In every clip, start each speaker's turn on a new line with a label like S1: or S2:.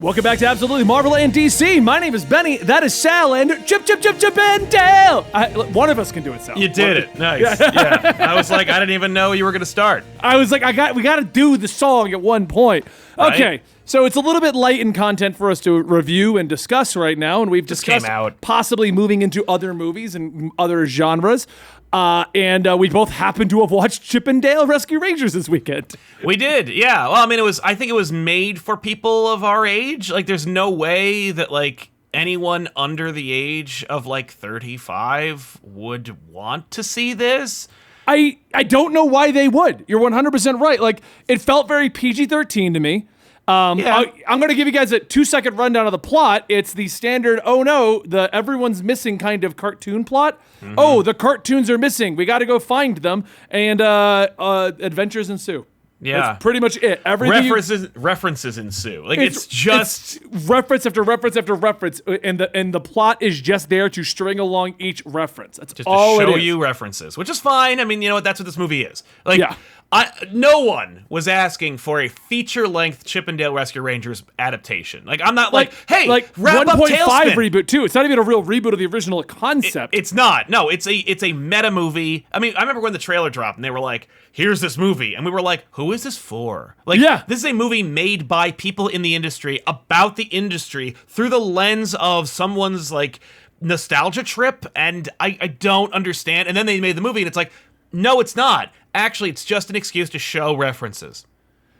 S1: Welcome back to Absolutely Marvel and DC. My name is Benny. That is Sal and Chip and Dale. One of us can do it, Sal.
S2: You did it. Nice. Yeah. I was like, I didn't even know you were going to start.
S1: I was like, we got to do the song at one point. Okay.
S2: Right?
S1: So it's a little bit light in content for us to review and discuss right now, and we've discussed possibly moving into other movies and other genres. And we both happen to have watched Chip and Dale Rescue Rangers this weekend.
S2: We did, yeah. Well, I mean, I think it was made for people of our age. Like, there's no way that, like, anyone under the age of, like, 35 would want to see this.
S1: I don't know why they would. You're 100% right. Like, it felt very PG-13 to me.
S2: Yeah.
S1: I'm going to give you guys a 2-second rundown of the plot. It's the standard, oh no, the everyone's missing kind of cartoon plot. Mm-hmm. Oh, the cartoons are missing. We got to go find them. And adventures ensue.
S2: Yeah.
S1: That's pretty much it.
S2: References ensue. Like, it's
S1: reference after reference after reference. And the plot is just there to string along each reference. That's
S2: just
S1: all
S2: to show
S1: it is.
S2: you references, which is fine. I mean, you know what? That's what this movie is. Like,
S1: yeah.
S2: No one was asking for a feature-length Chip and Dale Rescue Rangers adaptation. Like, I'm not like hey,
S1: like
S2: wrap up
S1: 1.5
S2: Tailspin.
S1: reboot too. It's not even a real reboot of the original concept.
S2: It's not. No, it's a meta movie. I mean, I remember when the trailer dropped and they were like, "Here's this movie," and we were like, "Who is this for?" Like,
S1: yeah.
S2: This is a movie made by people in the industry about the industry through the lens of someone's like nostalgia trip, and I don't understand. And then they made the movie, and it's like, no, it's not. Actually, it's just an excuse to show references.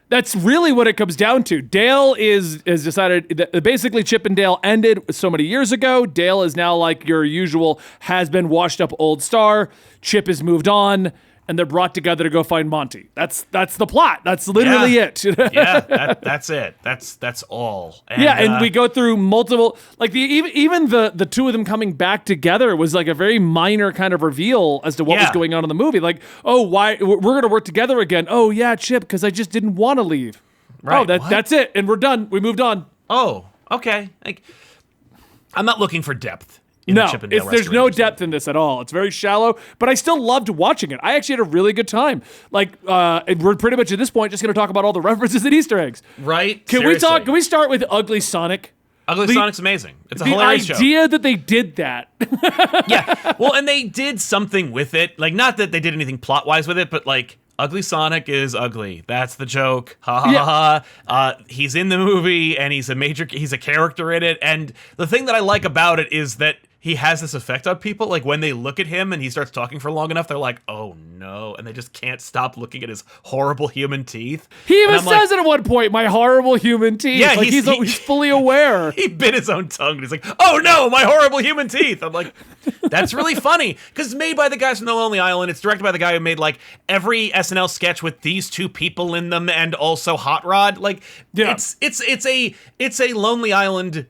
S1: That's really what it comes down to. Dale has decided that basically Chip and Dale ended so many years ago. Dale is now like your usual has-been washed up old star. Chip has moved on, and they're brought together to go find Monty. That's the plot. That's literally it.
S2: Yeah, that's it. That's all. And,
S1: and we go through multiple, like even the two of them coming back together was like a very minor kind of reveal as to what was going on in the movie. Like, oh, why we're going to work together again? Oh yeah, Chip, because I just didn't want to leave.
S2: Right.
S1: Oh, that's it, and we're done. We moved on.
S2: Oh, okay. Like, I'm not looking for depth.
S1: No, there's no depth in this at all. It's very shallow, but I still loved watching it. I actually had a really good time. Like, we're pretty much at this point just going to talk about all the references and Easter eggs.
S2: Right?
S1: Can we start with Ugly Sonic?
S2: Ugly Sonic's amazing. It's a hilarious show.
S1: The idea that they did that.
S2: Yeah. Well, and they did something with it. Like, not that they did anything plot-wise with it, but like, Ugly Sonic is ugly. That's the joke. Ha ha ha. He's in the movie, and he's a character in it. And the thing that I like about it is that he has this effect on people. Like, when they look at him and he starts talking for long enough, they're like, oh no. And they just can't stop looking at his horrible human teeth.
S1: He even says it at one point, my horrible human teeth.
S2: Yeah,
S1: like he's fully aware.
S2: He bit his own tongue and he's like, oh no, my horrible human teeth. I'm like, that's really funny. Because it's made by the guys from The Lonely Island. It's directed by the guy who made like every SNL sketch with these two people in them and also Hot Rod. Like, it's a Lonely Island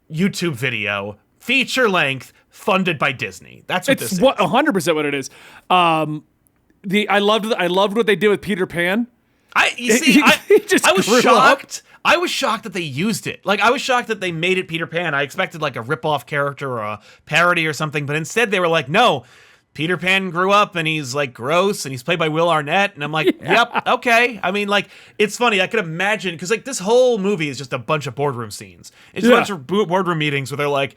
S2: YouTube video. Feature length, funded by Disney. That's what this is.
S1: 100% what it is. I loved what they did with Peter Pan.
S2: I was shocked. I was shocked that they used it. Like, I was shocked that they made it Peter Pan. I expected like a rip-off character or a parody or something, but instead they were like, no, Peter Pan grew up and he's like gross and he's played by Will Arnett. And I'm like, yep, okay. I mean, like, it's funny. I could imagine, because like this whole movie is just a bunch of boardroom scenes. It's a bunch of boardroom meetings where they're like,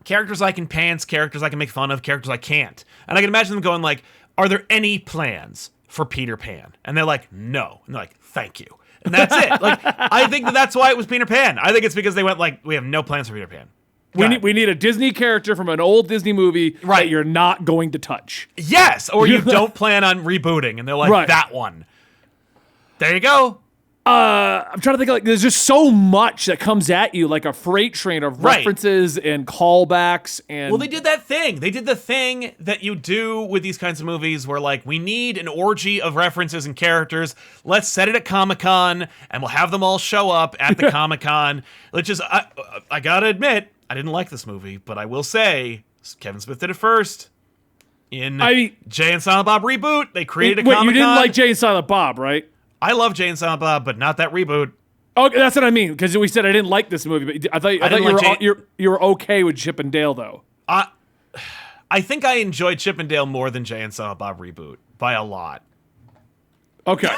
S2: characters I can pants, characters I can make fun of, characters I can't. And I can imagine them going like, are there any plans for Peter Pan? And they're like, no. And they're like, thank you. And that's it. Like, I think that's why it was Peter Pan. I think it's because they went like, we have no plans for Peter Pan.
S1: We need a Disney character from an old Disney movie that you're not going to touch.
S2: Yes, or you don't plan on rebooting. And they're like, that one. There you go.
S1: I'm trying to think, like, there's just so much that comes at you like a freight train of references and callbacks. And
S2: well, they did that thing. They did the thing that you do with these kinds of movies where, like, we need an orgy of references and characters. Let's set it at Comic-Con, and we'll have them all show up at the Comic-Con. Let's just, I gotta admit, I didn't like this movie, but I will say, Kevin Smith did it first. In Jay and Silent Bob reboot, they created a Comic-Con.
S1: Wait, you didn't like Jay and Silent Bob, right?
S2: I love Jay and Silent Bob, but not that reboot.
S1: Okay, that's what I mean. Because we said I didn't like this movie, but I thought you were okay with Chip and Dale, though.
S2: I think I enjoyed Chip and Dale more than Jay and Silent Bob reboot by a lot.
S1: Okay.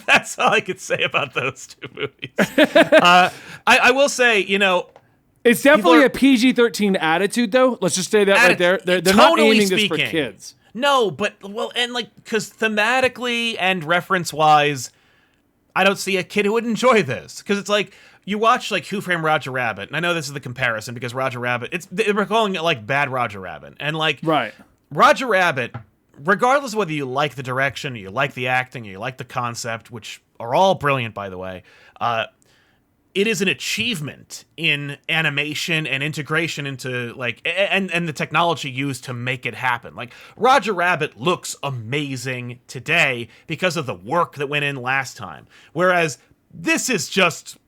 S2: That's all I could say about those two movies. I will say,
S1: It's definitely a PG-13 attitude, though. Let's just say that right there. They're not aiming this for kids.
S2: No, but, because thematically and reference-wise, I don't see a kid who would enjoy this. Because it's like, you watch, Who Framed Roger Rabbit, and I know this is the comparison, because Roger Rabbit, we're calling it, Bad Roger Rabbit. And,
S1: right.
S2: Roger Rabbit, regardless of whether you like the direction, or you like the acting, or you like the concept, which are all brilliant, by the way, it is an achievement in animation and integration into and the technology used to make it happen. Roger Rabbit looks amazing today because of the work that went in last time. Whereas this is just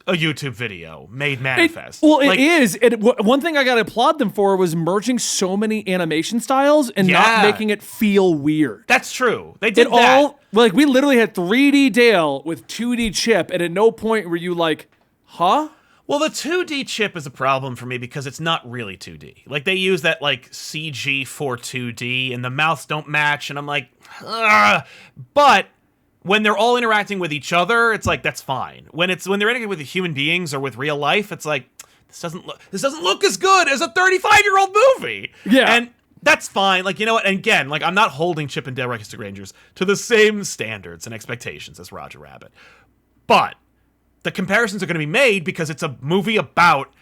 S2: a YouTube video made manifest.
S1: It is. One thing I got to applaud them for was merging so many animation styles and not making it feel weird.
S2: That's true. They did that.
S1: We literally had 3D Dale with 2D Chip, and at no point were you like, huh?
S2: Well, the 2D Chip is a problem for me because it's not really 2D. They use that, CG for 2D, and the mouths don't match, and I'm like, ugh. But when they're all interacting with each other, it's that's fine. When they're interacting with human beings or with real life, it's this doesn't look as good as a 35-year-old movie.
S1: Yeah.
S2: And that's fine. You know what? And again, I'm not holding Chip and Dale Rescue Rangers to the same standards and expectations as Roger Rabbit. But the comparisons are going to be made because it's a movie about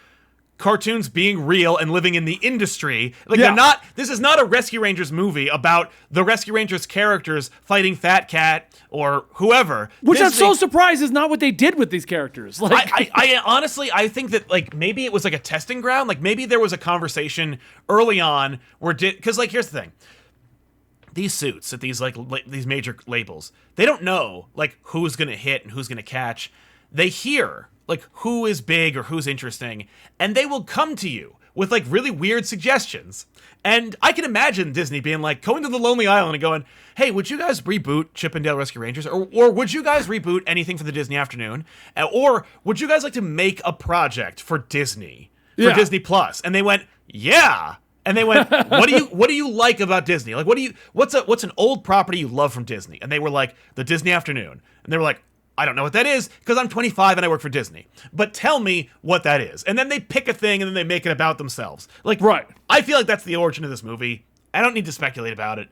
S2: cartoons being real and living in the industry. This is not a Rescue Rangers movie about the Rescue Rangers characters fighting Fat Cat or whoever.
S1: Which I'm so surprised is not what they did with these characters.
S2: I honestly, I think that maybe it was a testing ground. Maybe there was a conversation early on because here's the thing. These suits at these these major labels, they don't know who's going to hit and who's going to catch. They hear who is big or who's interesting, and they will come to you with really weird suggestions. And I can imagine Disney being going to the Lonely Island and going, hey, would you guys reboot Chip and Dale Rescue Rangers? Or would you guys reboot anything for the Disney afternoon? Or would you guys like to make a project for Disney, for Disney Plus? And they went, yeah. And they went, what do you like about Disney? What's an old property you love from Disney? And they were like, the Disney afternoon. And they were like, I don't know what that is because I'm 25 and I work for Disney. But tell me what that is. And then they pick a thing and then they make it about themselves.
S1: Right.
S2: I feel like that's the origin of this movie. I don't need to speculate about it.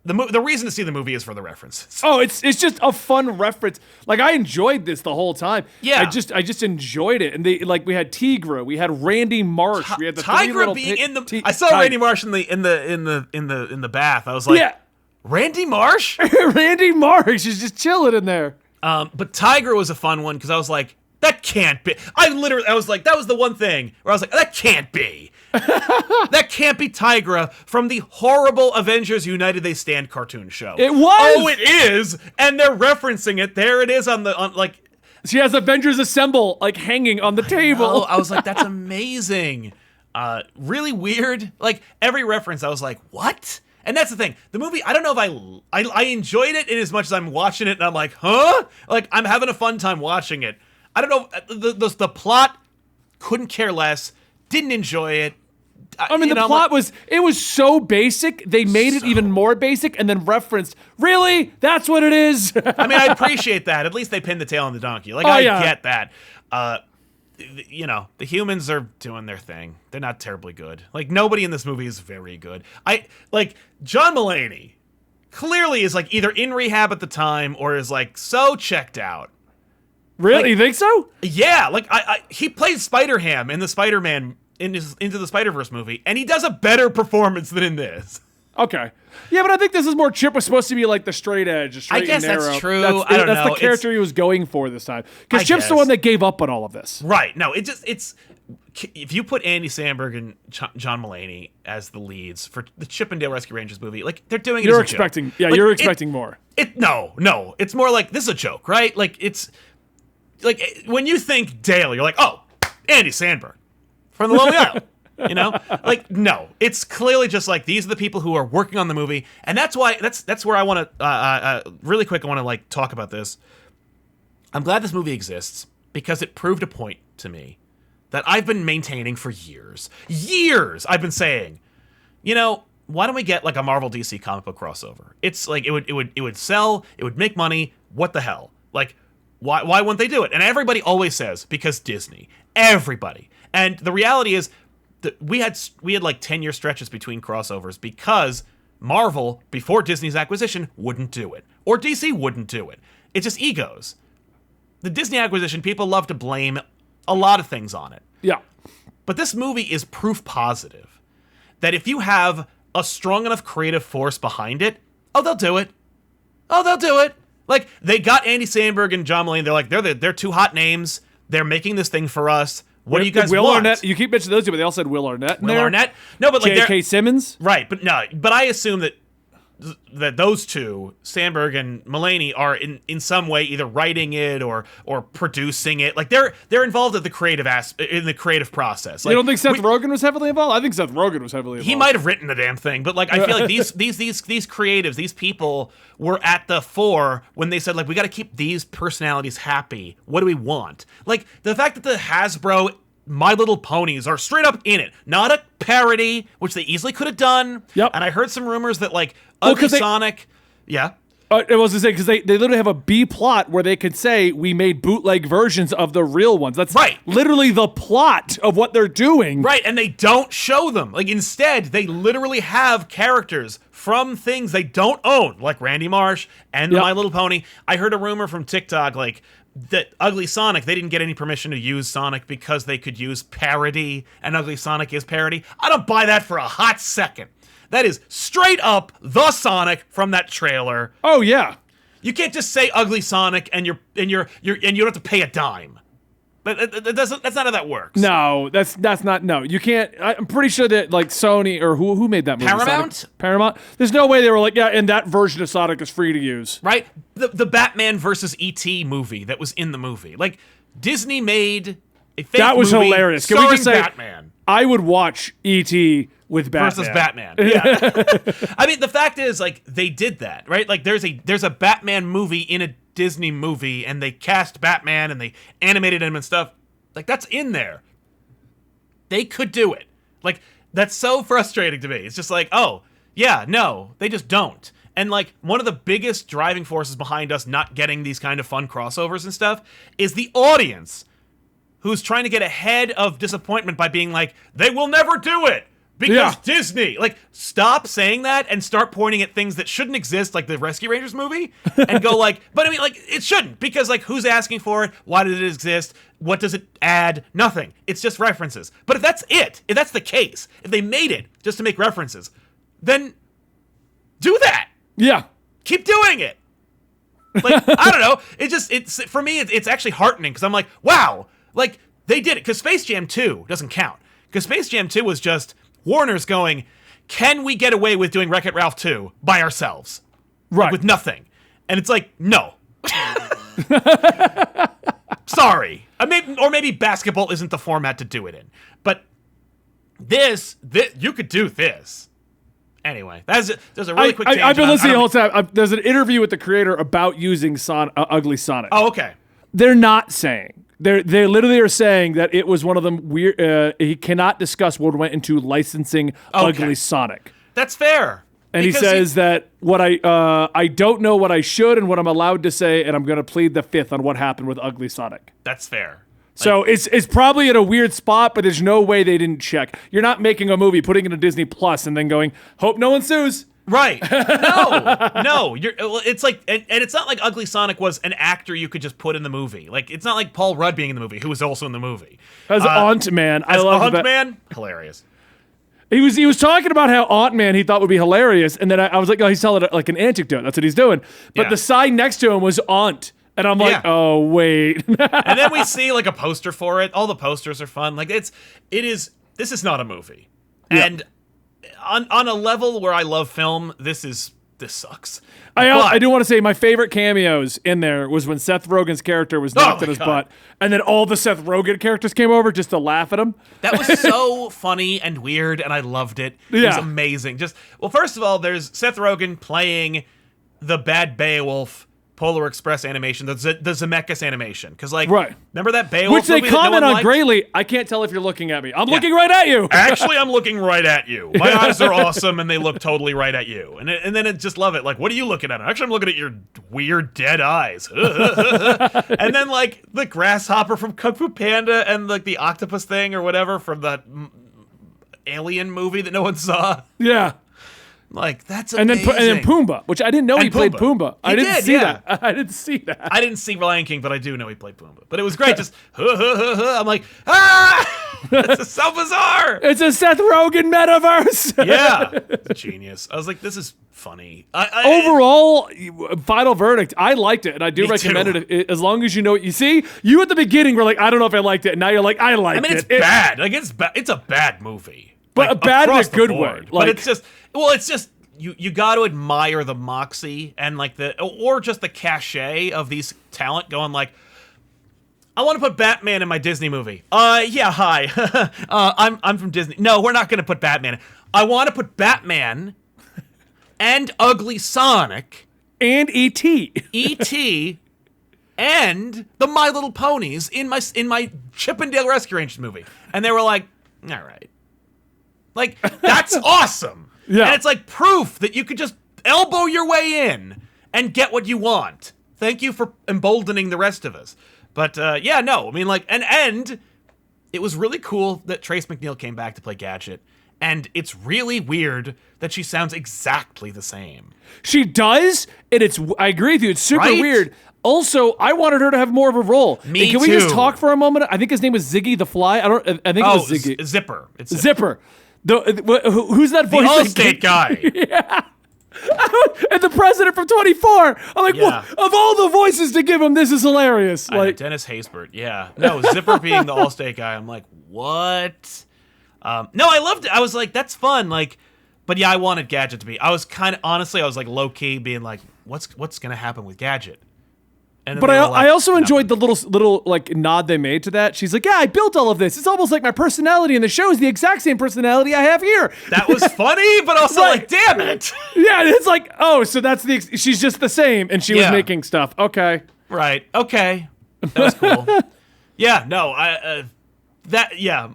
S2: The reason to see the movie is for the references.
S1: Oh, it's just a fun reference. I enjoyed this the whole time.
S2: Yeah.
S1: I just enjoyed it. And we had Tigra, we had Randy Marsh, we had the
S2: Tigra being in the. I saw Randy Marsh in the bath. I was like, Randy Marsh?
S1: Randy Marsh is just chilling in there.
S2: But Tiger was a fun one because I was like, that can't be. I was like, that was the one thing where I was like, that can't be. That can't be Tigra from the horrible Avengers United They Stand cartoon show.
S1: It was.
S2: Oh, it is, and they're referencing it. There it is on
S1: She has Avengers Assemble hanging on the table.
S2: I was like, that's amazing. Really weird. Every reference, I was like, what? And that's the thing. The movie, I don't know if I enjoyed it in as much as I'm watching it and I'm like, huh? I'm having a fun time watching it. I don't know. The plot, couldn't care less. Didn't enjoy it.
S1: The plot was so basic. They made it even more basic and then referenced, really? That's what it is?
S2: I appreciate that. At least they pinned the tail on the donkey. I get that. The humans are doing their thing. They're not terribly good. Nobody in this movie is very good. John Mulaney clearly is like either in rehab at the time or is like so checked out.
S1: Really?
S2: Like,
S1: you think so?
S2: Yeah, like he played Spider-Ham in the Spider-Man Into the Spider-Verse movie, and he does a better performance than in this.
S1: Okay. Yeah, but I think this is more Chip was supposed to be like the straight edge, straight and narrow.
S2: I guess that's true.
S1: I don't know. That's the character he was going for this time. Because Chip's the one that gave up on all of this.
S2: Right. No, it's if you put Andy Samberg and John Mulaney as the leads for the Chip and Dale Rescue Rangers movie, like they're doing it as a joke.
S1: Yeah, like, you're expecting more.
S2: No. It's more like this is a joke, right? Like it's like when you think Dale, you're like, oh, Andy Samberg from the Lonely Island. You know, like, no, it's clearly just like these are the people who are working on the movie. And that's why that's where I want to really quick. I want to like talk about this. I'm glad this movie exists because it proved a point to me that I've been maintaining for years. I've been saying, you know, why don't we get like a Marvel DC comic book crossover? It's like it would sell, it would make money, what the hell? Like, why wouldn't they do it? And everybody always says, because Disney. Everybody. And the reality is that we had like 10-year stretches between crossovers because Marvel, before Disney's acquisition, wouldn't do it. Or DC wouldn't do it. It's just egos. The Disney acquisition, people love to blame a lot of things on it.
S1: Yeah.
S2: But this movie is proof positive that if you have a strong enough creative force behind it, they'll do it. They'll do it. Like, they got Andy Samberg and John Mulaney. They're like, they're two hot names. They're making this thing for us. What do you guys
S1: Will
S2: want?
S1: Arnett, you keep mentioning those two, but they all said Will Arnett.
S2: Will Arnett? No, but like
S1: J.K. Simmons?
S2: Right, but no. But I assume that those two, Samberg and Mulaney, are in some way either writing it or producing it. Like they're involved in the creative process. Like,
S1: you don't think Seth Rogen was heavily involved? I think Seth Rogen was heavily involved.
S2: He might have written the damn thing, but like I feel like these creatives, these people were at the fore when they said, like, we got to keep these personalities happy. What do we want? Like the fact that the Hasbro My Little Ponies are straight up in it, not a parody, which they easily could have done.
S1: Yep.
S2: And I heard some rumors that like Ugly Sonic, yeah.
S1: I was to say, because they literally have a B plot where they could say we made bootleg versions of the real ones. That's
S2: right.
S1: Literally the plot of what they're doing.
S2: Right, and they don't show them. Like, instead, they literally have characters from things they don't own, like Randy Marsh and My Little Pony. I heard a rumor from TikTok, like, that Ugly Sonic, they didn't get any permission to use Sonic because they could use parody, and Ugly Sonic is parody. I don't buy that for a hot second. That is straight up the Sonic from that trailer.
S1: Oh yeah.
S2: You can't just say Ugly Sonic and you don't have to pay a dime. That's not how that works.
S1: No, that's not. No, you can't. I'm pretty sure that like Sony or who made that movie?
S2: Paramount.
S1: Paramount. There's no way they were like, yeah, and that version of Sonic is free to use.
S2: Right. The Batman versus E.T. movie that was in the movie. Like, Disney made a fake
S1: that was
S2: movie
S1: hilarious. Can we just say
S2: Batman?
S1: I would watch E.T. with Batman
S2: versus Batman. Yeah. I mean, the fact is, like, they did that, right? Like, there's a Batman movie in a Disney movie, and they cast Batman and they animated him and stuff. Like, that's in there. They could do it. Like, that's so frustrating to me. It's just like, oh, yeah, no, they just don't. And, like, one of the biggest driving forces behind us not getting these kind of fun crossovers and stuff is the audience, who's trying to get ahead of disappointment by being like, they will never do it because Disney. Like, stop saying that and start pointing at things that shouldn't exist, like the Rescue Rangers movie, and go like, but I mean, like, it shouldn't, because, like, who's asking for it? Why did it exist? What does it add? Nothing. It's just references. But if that's it, if that's the case, if they made it just to make references, then do that.
S1: Yeah.
S2: Keep doing it. Like, I don't know. It's for me, it's actually heartening, because I'm like, wow. Like, they did it. Because Space Jam 2 doesn't count. Because Space Jam 2 was just Warner's going, can we get away with doing Wreck-It Ralph 2 by ourselves?
S1: Right.
S2: Like, with nothing. And it's like, no. Sorry. Maybe basketball isn't the format to do it in. But this you could do this. Anyway, there's a really quick tangent.
S1: I've been listening the whole time. There's an interview with the creator about using Ugly Sonic.
S2: Oh, okay.
S1: They're not saying. They literally are saying that it was one of them weird. He cannot discuss what went into licensing Ugly Sonic.
S2: That's fair.
S1: And he says that what I don't know what I should and what I'm allowed to say, and I'm going to plead the fifth on what happened with Ugly Sonic.
S2: That's fair.
S1: So it's probably in a weird spot, but there's no way they didn't check. You're not making a movie, putting it in Disney Plus, and then going, hope no one sues.
S2: Right. No. It's like, and it's not like Ugly Sonic was an actor you could just put in the movie. Like, it's not like Paul Rudd being in the movie, who was also in the movie.
S1: As Ant-Man. I love that.
S2: Ant-Man? Hilarious.
S1: He was talking about how Ant-Man he thought would be hilarious, and then I was like, oh, he's telling it like an anecdote. That's what he's doing. But the sign next to him was Aunt. And I'm like, oh, wait.
S2: And then we see like a poster for it. All the posters are fun. Like, this is not a movie. Yep. And on a level where I love film, this sucks.
S1: I do want to say my favorite cameos in there was when Seth Rogen's character was knocked in his butt, and then all the Seth Rogen characters came over just to laugh at him.
S2: That was so funny and weird, and I loved it. It was amazing. First of all, there's Seth Rogen playing the bad Beowulf Polar Express animation, the Zemeckis animation. Because, like,
S1: Right.
S2: remember that Beowulf
S1: Which they
S2: movie that no
S1: comment
S2: one
S1: on
S2: liked?
S1: greatly. I can't tell if you're looking at me. I'm looking right at you.
S2: Actually, I'm looking right at you. My eyes are awesome, and they look totally right at you. And then I just love it. Like, what are you looking at? Actually, I'm looking at your weird dead eyes. And then, like, the grasshopper from Kung Fu Panda and, like, the octopus thing or whatever from that alien movie that no one saw.
S1: Yeah.
S2: Like, that's
S1: And
S2: amazing.
S1: then Pumbaa, which I didn't know he played Pumbaa. I didn't see
S2: yeah.
S1: that. I didn't see that.
S2: I didn't see Lion King, but I do know he played Pumbaa. But it was great. Just, I'm like, ah! That's so bizarre.
S1: It's a Seth Rogen metaverse.
S2: Yeah. It's a genius. I was like, this is funny.
S1: Overall, final verdict, I liked it, and I do
S2: Me
S1: recommend
S2: too.
S1: it as long as you know what you see. You at the beginning were like, I don't know if I liked it, and now you're like, I liked it.
S2: I mean, it's bad. Like, it's a bad movie.
S1: But
S2: like,
S1: bad in a
S2: across the
S1: good
S2: board.
S1: way.
S2: But
S1: Like-
S2: it's just, you got to admire the moxie and, like, or just the cachet of these talent going, like, I want to put Batman in my Disney movie. Yeah, hi. I'm from Disney. No, we're not going to put Batman in. I want to put Batman and Ugly Sonic,
S1: And E.T.
S2: E.T., and the My Little Ponies in my Chip and Dale Rescue Rangers movie. And they were like, all right. Like, that's awesome.
S1: Yeah.
S2: And it's like proof that you could just elbow your way in and get what you want. Thank you for emboldening the rest of us. But yeah, no, I mean, like, and it was really cool that Trace McNeil came back to play Gadget. And it's really weird that she sounds exactly the same.
S1: She does, and I agree with you, it's super
S2: Right?
S1: weird. Also, I wanted her to have more of a role.
S2: Me
S1: And can we just
S2: too.
S1: talk for a moment? I think his name was Ziggy the Fly. I think it was Ziggy.
S2: Zipper. It's
S1: Zipper. Who's that
S2: the
S1: voice?
S2: Allstate guy.
S1: And the president from 24. I'm like,
S2: Yeah.
S1: of all the voices to give him, this is hilarious.
S2: I know,
S1: Like,
S2: Dennis Haysbert, yeah. No, Zipper being the Allstate guy, I'm like, what? No, I loved it. I was like, that's fun. Like, but yeah, I wanted Gadget to be. I was kind of, honestly, I was like low key being like, what's going to happen with Gadget? And then
S1: but
S2: they were
S1: I
S2: like,
S1: also
S2: nothing.
S1: enjoyed the little like nod they made to that. She's like, yeah, I built all of this. It's almost like my personality in the show is the exact same personality I have here.
S2: That was funny, but also
S1: Right.
S2: like, damn it.
S1: Yeah, it's like, oh, so that's she's just the same, and she was
S2: Yeah.
S1: making stuff. Okay.
S2: Right. Okay. That was cool. Yeah. No.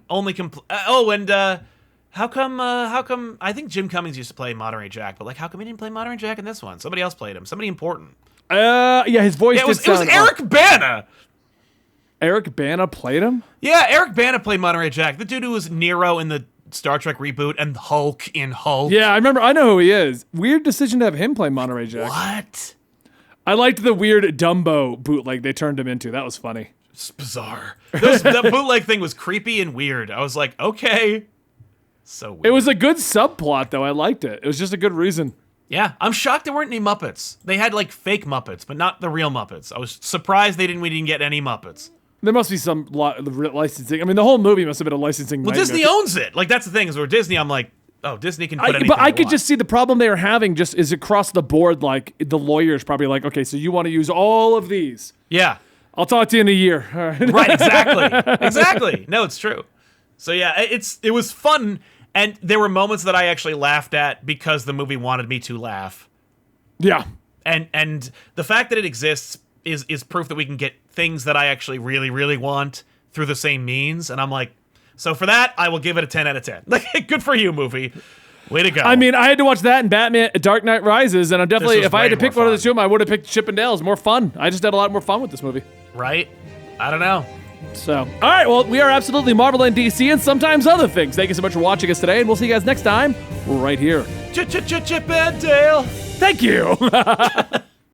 S2: Only how come? I think Jim Cummings used to play Monterey Jack, but like, how come he didn't play Monterey Jack in this one? Somebody else played him. Somebody important.
S1: Yeah, his voice
S2: Yeah, it was
S1: did sound
S2: Eric Bana.
S1: Eric Bana played him?
S2: Yeah, Eric Bana played Monterey Jack. The dude who was Nero in the Star Trek reboot and Hulk in Hulk.
S1: Yeah, I remember. I know who he is. Weird decision to have him play Monterey Jack.
S2: What?
S1: I liked the weird Dumbo bootleg they turned him into. That was funny.
S2: It's bizarre. That bootleg thing was creepy and weird. I was like, okay. So weird.
S1: It was a good subplot, though. I liked it. It was just a good reason.
S2: Yeah, I'm shocked there weren't any Muppets. They had like fake Muppets, but not the real Muppets. I was surprised we didn't get any Muppets.
S1: There must be some licensing. I mean, the whole movie must have been a licensing
S2: Well,
S1: nightmare.
S2: Disney owns it. Like, that's the thing, is where Disney, I'm like, oh, Disney can put anything
S1: But I
S2: they
S1: could
S2: want.
S1: just see the problem they were having just is across the board. Like, the lawyer's probably like, okay, so you want to use all of these.
S2: Yeah.
S1: I'll talk to you in a year. All right.
S2: Right, exactly. Exactly. No, it's true. So yeah, it was fun, and there were moments that I actually laughed at because the movie wanted me to laugh.
S1: Yeah.
S2: And the fact that it exists is proof that we can get things that I actually really, really want through the same means. And I'm like, so for that, I will give it a 10 out of 10. Like, good for you, movie. Way to go.
S1: I mean, I had to watch that and Batman Dark Knight Rises, and I'm definitely,
S2: was
S1: if I had to
S2: way
S1: pick
S2: more
S1: one of the
S2: fun.
S1: two, I would have picked Chip and Dale. It's more fun. I just had a lot more fun with this movie.
S2: right? I don't know.
S1: So, all right, well, we are absolutely Marvel and DC and sometimes other things. Thank you so much for watching us today, and we'll see you guys next time right here.
S2: Chip and Dale.
S1: Thank you.